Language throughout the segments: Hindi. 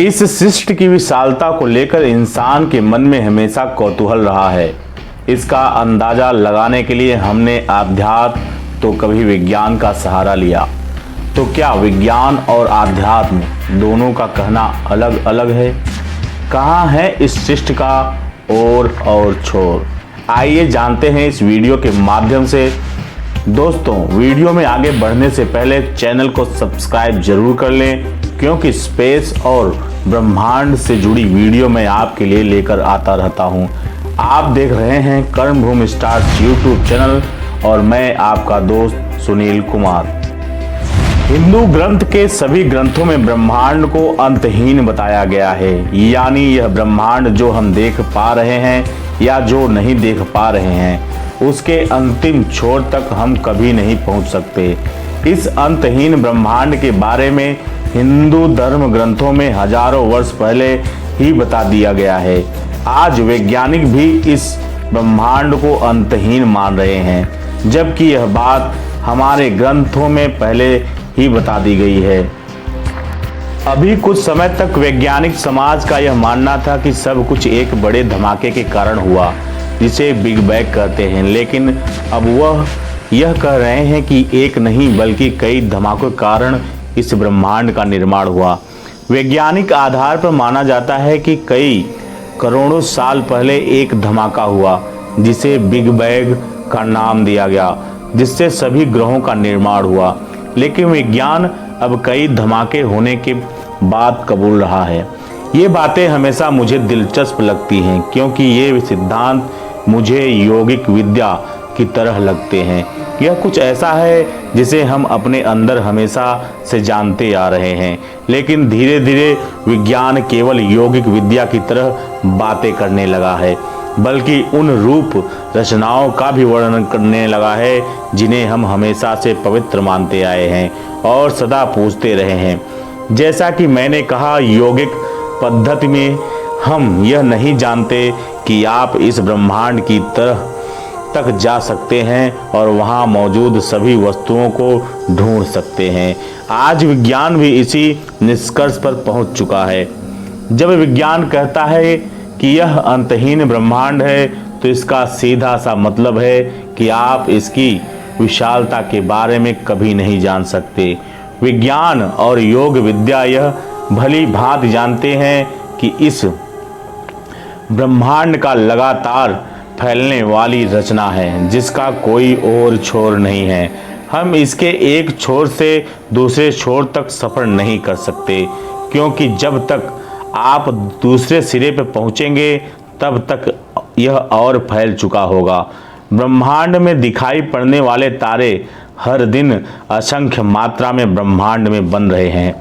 इस सृष्टि की विशालता को लेकर इंसान के मन में हमेशा कौतूहल रहा है। इसका अंदाजा लगाने के लिए हमने अध्यात्म तो कभी विज्ञान का सहारा लिया। तो क्या विज्ञान और आध्यात्म दोनों का कहना अलग अलग है? कहाँ है इस सृष्टि का और छोर? आइए जानते हैं इस वीडियो के माध्यम से। दोस्तों, वीडियो में आगे बढ़ने से पहले चैनल को सब्सक्राइब जरूर कर लें, क्योंकि स्पेस और ब्रह्मांड से जुड़ी वीडियो मैं आपके लिए लेकर आता रहता हूं। आप देख रहे हैं कर्मभूमि स्टार्स यूट्यूब चैनल और मैं आपका दोस्त सुनील कुमार। हिंदू ग्रंथ के सभी ग्रंथों में ब्रह्मांड को अंतहीन बताया गया है, यानी यह ब्रह्मांड जो हम देख पा रहे हैं या जो नहीं देख पा रहे हैं, उसके अंतिम छोर तक हम कभी नहीं पहुंच सकते। इस अंतहीन ब्रह्मांड के बारे में हिंदू धर्म ग्रंथों में हजारों वर्ष पहले ही बता दिया गया है। आज वैज्ञानिक भी इस ब्रह्मांड को अंतहीन मान रहे हैं, जबकि यह बात हमारे ग्रंथों में पहले ही बता दी गई है। अभी कुछ समय तक वैज्ञानिक समाज का यह मानना था कि सब कुछ एक बड़े धमाके के कारण हुआ, जिसे बिग बैंग कहते हैं, लेकिन अब वह यह कह रहे हैं कि एक नहीं बल्कि कई धमाकों के कारण इस ब्रह्मांड का निर्माण हुआ। वैज्ञानिक आधार पर माना जाता है कि कई करोड़ों साल पहले एक धमाका हुआ, जिसे बिग बैंग का नाम दिया गया, जिससे सभी ग्रहों का निर्माण हुआ। लेकिन विज्ञान अब कई धमाके होने के बाद कबूल रहा है। ये बातें हमेशा मुझे दिलचस्प लगती हैं, क्योंकि ये सिद्धांत मुझे यौगिक विद्या की तरह लगते हैं। यह कुछ ऐसा है जिसे हम अपने अंदर हमेशा से जानते आ रहे हैं, लेकिन धीरे धीरे विज्ञान केवल यौगिक विद्या की तरह बातें करने लगा है, बल्कि उन रूप रचनाओं का भी वर्णन करने लगा है जिन्हें हम हमेशा से पवित्र मानते आए हैं और सदा पूजते रहे हैं। जैसा कि मैंने कहा, यौगिक पद्धति में हम यह नहीं जानते कि आप इस ब्रह्मांड की तरह तक जा सकते हैं और वहां मौजूद सभी वस्तुओं को ढूंढ सकते हैं। आज विज्ञान भी इसी निष्कर्ष पर पहुंच चुका है। जब विज्ञान कहता है कि यह अंतहीन ब्रह्मांड है, तो इसका सीधा सा मतलब है कि आप इसकी विशालता के बारे में कभी नहीं जान सकते। विज्ञान और योग विद्या यह भली भांति जानते हैं कि इस ब्रह्मांड का लगातार फैलने वाली रचना है, जिसका कोई और छोर नहीं है। हम इसके एक छोर से दूसरे छोर तक सफ़र नहीं कर सकते, क्योंकि जब तक आप दूसरे सिरे पर पहुंचेंगे तब तक यह और फैल चुका होगा। ब्रह्मांड में दिखाई पड़ने वाले तारे हर दिन असंख्य मात्रा में ब्रह्मांड में बन रहे हैं।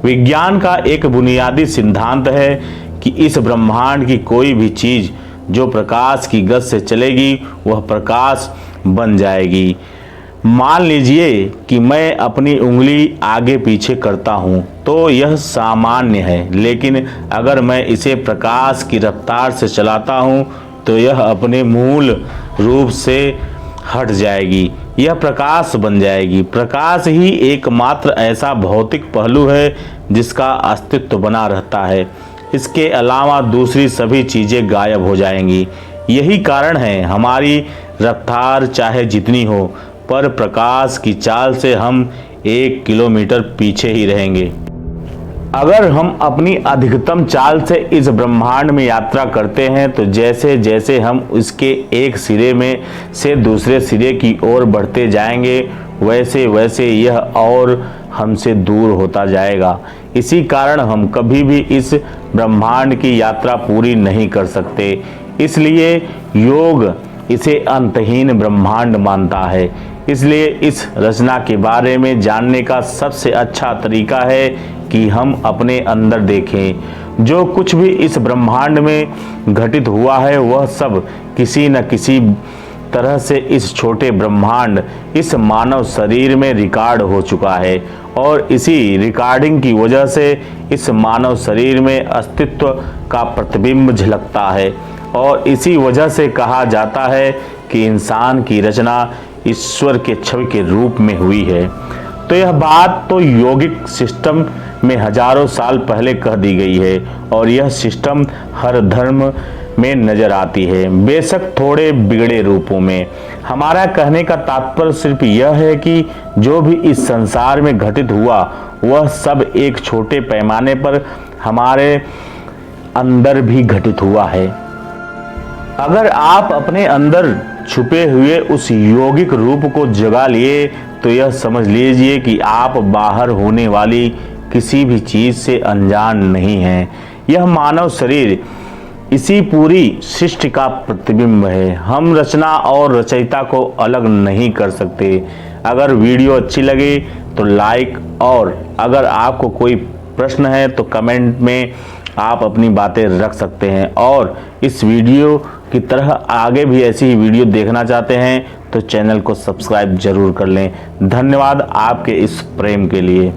विज्ञान का एक बुनियादी सिद्धांत है कि इस ब्रह्मांड की कोई भी चीज़ जो प्रकाश की गति से चलेगी वह प्रकाश बन जाएगी। मान लीजिए कि मैं अपनी उंगली आगे पीछे करता हूँ, तो यह सामान्य है, लेकिन अगर मैं इसे प्रकाश की रफ्तार से चलाता हूँ तो यह अपने मूल रूप से हट जाएगी, यह प्रकाश बन जाएगी। प्रकाश ही एकमात्र ऐसा भौतिक पहलू है जिसका अस्तित्व बना रहता है। इसके अलावा दूसरी सभी चीज़ें गायब हो जाएंगी। यही कारण है हमारी रफ्तार चाहे जितनी हो, पर प्रकाश की चाल से हम 1 किलोमीटर पीछे ही रहेंगे। अगर हम अपनी अधिकतम चाल से इस ब्रह्मांड में यात्रा करते हैं, तो जैसे जैसे हम इसके एक सिरे में से दूसरे सिरे की ओर बढ़ते जाएंगे, वैसे वैसे यह और हमसे दूर होता जाएगा। इसी कारण हम कभी भी इस ब्रह्मांड की यात्रा पूरी नहीं कर सकते। इसलिए योग इसे अंतहीन ब्रह्मांड मानता है। इसलिए इस रचना के बारे में जानने का सबसे अच्छा तरीका है कि हम अपने अंदर देखें। जो कुछ भी इस ब्रह्मांड में घटित हुआ है, वह सब किसी न किसी तरह से इस छोटे ब्रह्मांड, इस मानव शरीर में रिकॉर्ड हो चुका है, और इसी रिकॉर्डिंग की वजह से इस मानव शरीर में अस्तित्व का प्रतिबिंब झलकता है। और इसी वजह से कहा जाता है कि इंसान की रचना ईश्वर के छवि के रूप में हुई है। तो यह बात तो योगिक सिस्टम में हजारों साल पहले कह दी गई है और यह सिस्टम हर धर्म में नजर आती है, बेशक थोड़े बिगड़े रूपों में। हमारा कहने का तात्पर्य सिर्फ यह है कि जो भी इस संसार में घटित हुआ वह सब एक छोटे पैमाने पर हमारे अंदर भी घटित हुआ है। अगर आप अपने अंदर छुपे हुए उस यौगिक रूप को जगा लिए तो यह समझ लीजिए कि आप बाहर होने वाली किसी भी चीज से अनजान नहीं हैं। यह मानव शरीर इसी पूरी सृष्टि का प्रतिबिंब है। हम रचना और रचयिता को अलग नहीं कर सकते। अगर वीडियो अच्छी लगे तो लाइक, और अगर आपको कोई प्रश्न है तो कमेंट में आप अपनी बातें रख सकते हैं। और इस वीडियो की तरह आगे भी ऐसी ही वीडियो देखना चाहते हैं तो चैनल को सब्सक्राइब जरूर कर लें। धन्यवाद आपके इस प्रेम के लिए।